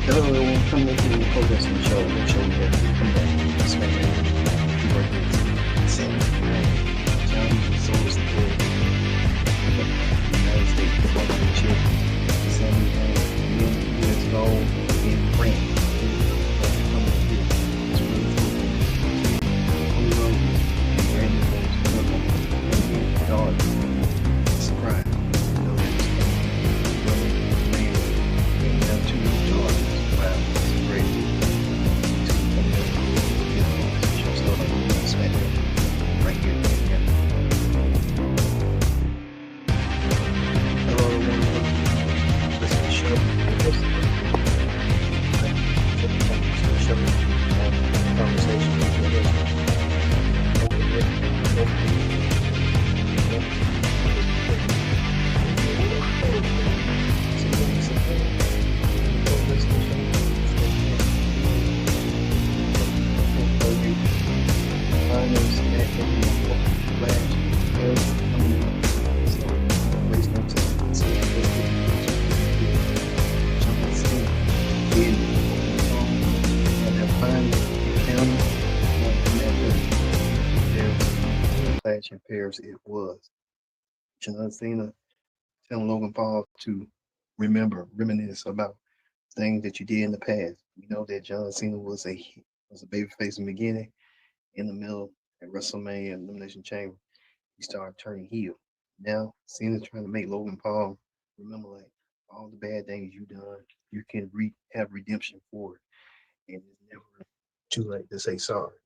Hello, everyone. Come back to the Pro Wrestling Show. We'll show you that come back to SmackDown. We work with Sami Zayn, Solo Sikoa, United States Football Championship, Sami Zayn, and then U.S. Gold in France. Come back here. It's really cool. On the road, Randy Orton's daughter. Surprise. You know, it's man, we have two daughters. Wow, it's great. Show stuff like SmackDown right here. Hello, everyone. Listen to the show. Show conversation. Clash in pairs it was. John Cena telling Logan Paul to reminisce about things that you did in the past. We know that John Cena was a babyface in the beginning, in the middle at WrestleMania Elimination Chamber. He started turning heel. Now Cena's trying to make Logan Paul remember like all the bad things you done. You can have redemption for it, and it's never too late to say sorry.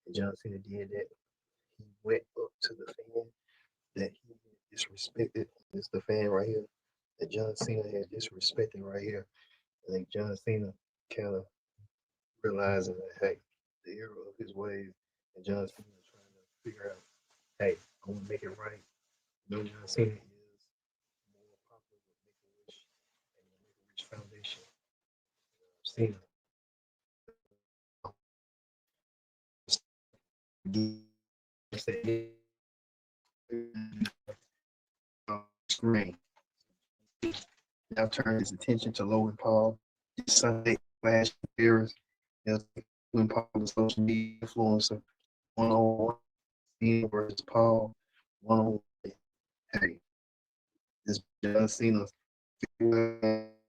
And John Cena did that. He went up to the fan that he had disrespected. It's the fan right here that John Cena had disrespected right here. I think John Cena kind of realizing that hey, the error of his ways, and John Cena trying to figure out, hey, I want to make it right. You know, John Cena is more popular with Make a Wish and the Make a Wish Foundation. Cena screen. Now turn his attention to Logan Paul. This Sunday, Flash Paris. Logan Paul, the social media influencer, 101. Cena versus Paul, 101. Hey, this John Cena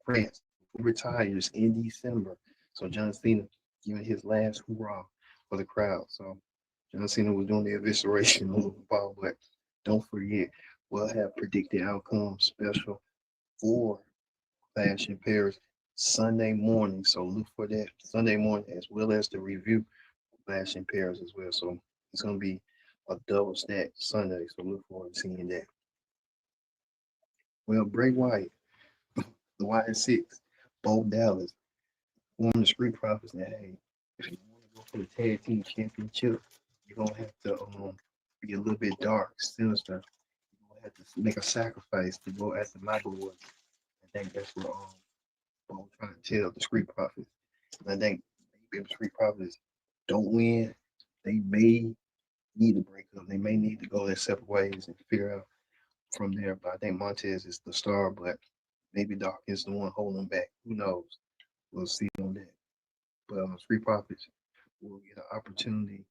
France retires in December. So John Cena giving his last hoorah for the crowd. So John Cena was doing the evisceration of Logan Paul, but don't forget, we'll have predicted outcome special for Clash in Paris Sunday morning. So look for that Sunday morning as well as the review of Clash in Paris as well. So it's going to be a double stack Sunday. So look forward to seeing that. Well, Bray Wyatt, the Wyatt Six, Bo Dallas, warned the Street Profits that hey, if you want to go for the tag team championship, you're gonna have to be a little bit dark, sinister. You're gonna have to make a sacrifice to go after my boys. I think that's what Bo trying to tell the Street Profits. And I think maybe if the Street Profits don't win, they may need to break up. They may need to go their separate ways and figure out from there. But I think Montez is the star, but maybe Doc is the one holding back. Who knows? We'll see on that. But Street Profits will get an opportunity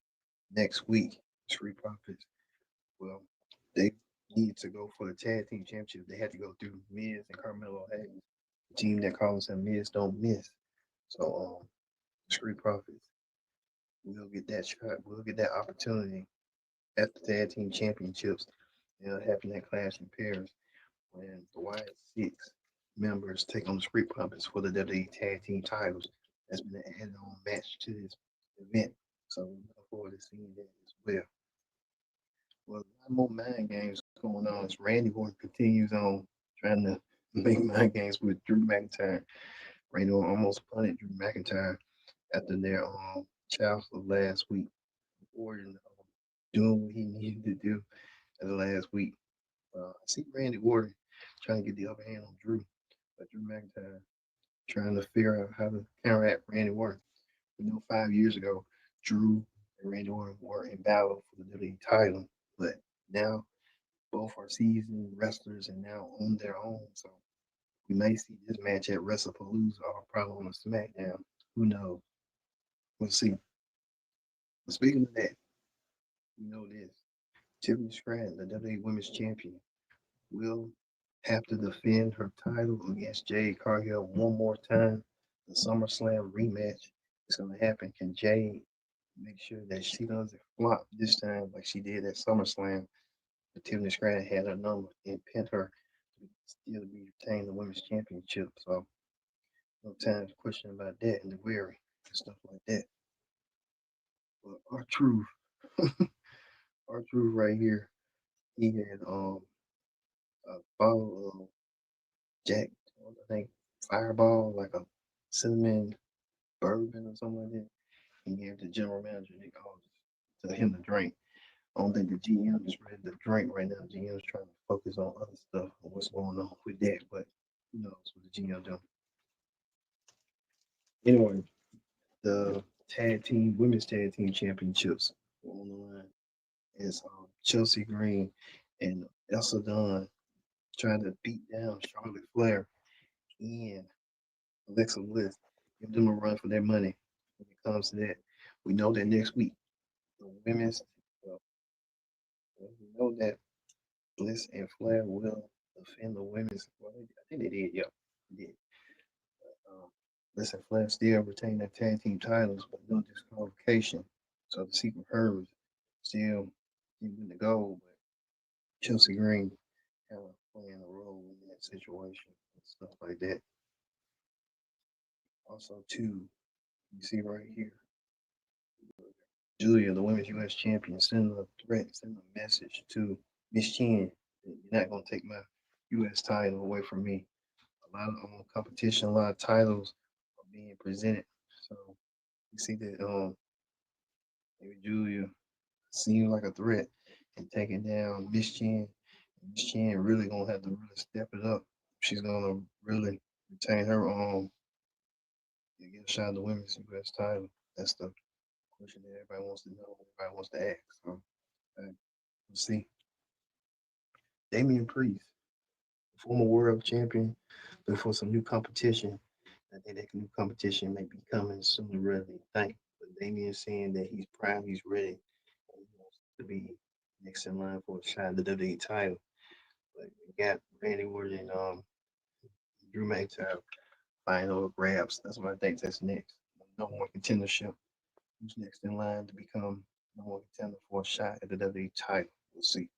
next week. Street Profits, well, they need to go for the tag team championship. They had to go through Miz and Carmelo Hayes, the team that calls them Miz don't miss. So Street Profits will get that shot. We'll get that opportunity at the tag team championships. It'll happen at Clash in Paris when the Wyatt Six members take on the Street Profits for the WWE Tag Team titles. That's been an added-on match to this event. So we look forward to seeing that as well. Well, a lot more mind games going on as Randy Orton continues on trying to make mind games with Drew McIntyre. Randy Orton almost punted Drew McIntyre after their child last week. Orton doing what he needed to do at the last week. I see Randy Orton trying to get the upper hand on Drew, but Drew McIntyre trying to figure out how to counteract Randy Orton. We know 5 years ago, Drew and Randy Orton were in battle for the WWE title, but now both are seasoned wrestlers and now on their own. So We may see this match at WrestlePalooza or probably on SmackDown. Who knows? We'll see. But speaking of that, we know this. Tiffany Stratton, the WWE Women's Champion, will have to defend her title against Jade Cargill one more time. The SummerSlam rematch is going to happen. Can Jade make sure that she doesn't flop this time like she did at SummerSlam? But Tiffany Stratton had her number and pinned her to still be retained the women's championship. So sometimes question about that and the weary and stuff like that. But our truth right here, he had a bottle of Jack, I think Fireball, like a cinnamon bourbon or something like that. He gave the general manager Nick Aldis to him to drink. I don't think the GM is ready to drink right now. The GM is trying to focus on other stuff and what's going on with that, but who knows what the GM doing. Anyway, the women's tag team championships on the line is Chelsea Green and Elsa Dunn trying to beat down Charlotte Flair and Alexa Bliss, give them a run for their money when it comes to that. We know that next week, the women's, well, we know that Bliss and Flair will defend the women's. Well, I think they did, yeah, they did. Bliss and Flair still retain their tag team titles, but no disqualification. So the Secret Hers still in the goal, but Chelsea Green kind of playing a role in that situation and stuff like that. Also, too, you see right here, Julia, the women's U.S. champion, sending a threat, sending a message to Miss Chin that you're not going to take my U.S. title away from me. A lot of competition, a lot of titles are being presented. So you see that maybe Julia seems like a threat and taking down Miss Chin. Miss Chin really going to have to really step it up. She's going to really retain her and get a shot at the women's U.S. title. That's the question that everybody wants to know, everybody wants to ask. So we'll see. Damian Priest, former world champion, but for some new competition. I think that new competition may be coming sooner rather than you think. But Damian saying that he's proud, he's ready, and he wants to be next in line for a shot at the WWE title. But we got Randy Orton and Drew McIntyre final grabs. That's what I think that's next. No more contendership. Who's next in line to become number one contender for a shot at the WWE title? We'll see.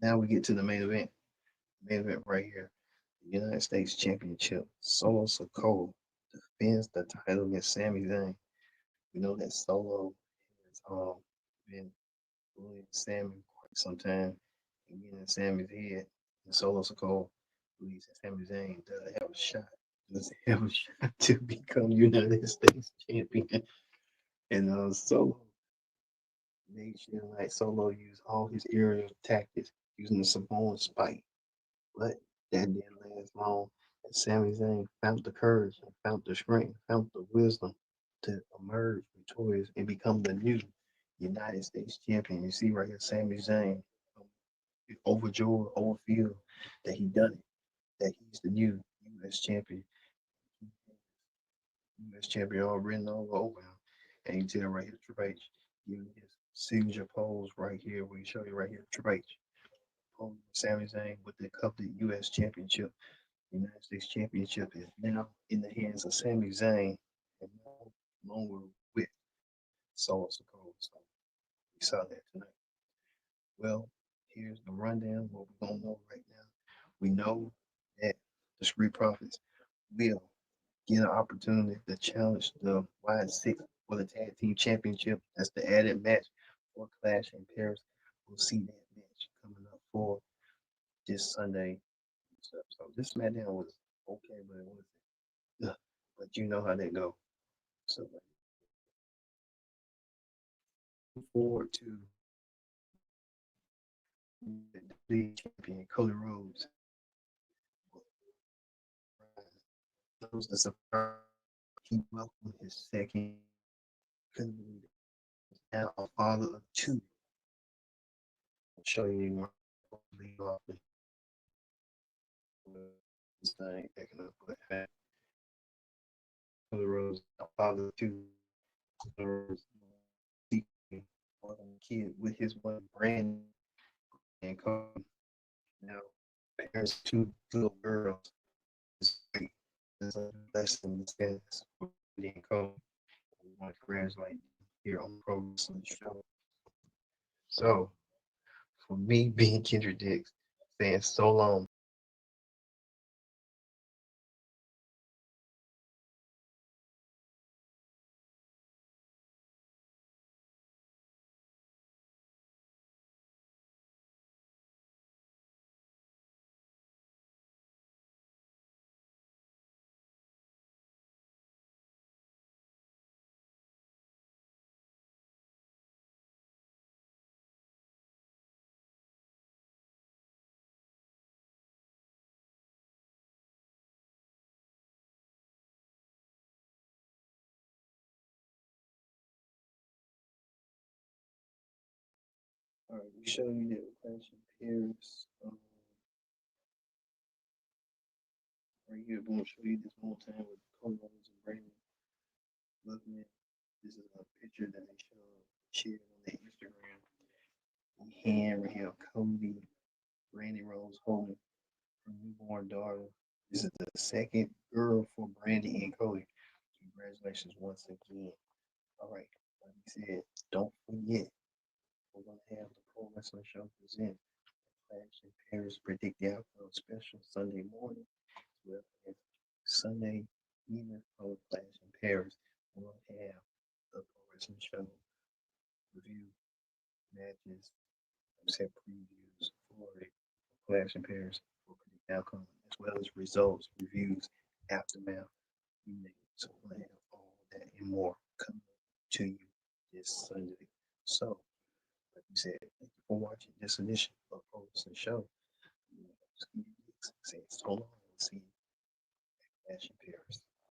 Now we get to the main event. Main event right here. The United States Championship. Solo Sikoa defends the title against Sami Zayn. We know that Solo has been bullying Sami quite some time and getting in Sami's head. And Solo Sikoa believes that Sami Zayn doesn't have a shot. Doesn't have a shot to become United States champion. And Solo made sure like Solo used all his aerial tactics using the Samoan spike. But that didn't last long. And Sami Zayn found the courage and found the strength, found the wisdom to emerge victorious and become the new United States champion. You see right here, Sami Zayn overjoyed, overfilled that he done it, that he's the new U.S. champion. U.S. champion all written all over him. And you tell right here, Triple H, giving his signature pose right here, we show you right here, Triple H. Sami Zayn with the coveted U.S. championship. The United States championship is now in the hands of Sami Zayn and no longer with Solo Sikoa. So we saw that tonight. Well, here's the rundown. What we don't know right now. We know that the Street Profits will get an opportunity to challenge the Wide Six for the Tag Team Championship. That's the added match for Clash in Paris. We'll see that match coming up for this Sunday. So this SmackDown was okay, but it wasn't. But you know how that go. So looking forward to the champion Cody Rhodes. Those the surprise. He welcomed his second. Couldn't believe it. Now a father of two. I'll show you lead off this thing acting up, but hey, the Rose, a father to the Rose, kid with his one brand and Kobe. Now, parents two little girls is great. It's a blessing this past and Kobe. We want to congratulate here on the Pro Wrestling Show. So, for me being Kendrick Dix, saying so long. All right, we show you that Clash of Paris. Right here, we're gonna show you this one time with Cody Rhodes and Brandon looking at. This is a picture that they shared on their Instagram. Hand right here, Cody, Brandy Rose holding her newborn daughter. This is the second girl for Brandy and Cody. Congratulations once again. All right, like we said, don't forget we're gonna have the Pro Wrestling Show present Clash in Paris predict the outcome special Sunday morning as well as Sunday evening for Clash in Paris. We'll have the Pro Wrestling Show review matches, set previews for the Clash in Paris for predict outcome as well as results, reviews, aftermath, you name it. So we'll have all that and more coming to you this Sunday. So, like we said, thank you for watching this edition of Pro Wrestling Show. Say so long. See you at Clash in Paris.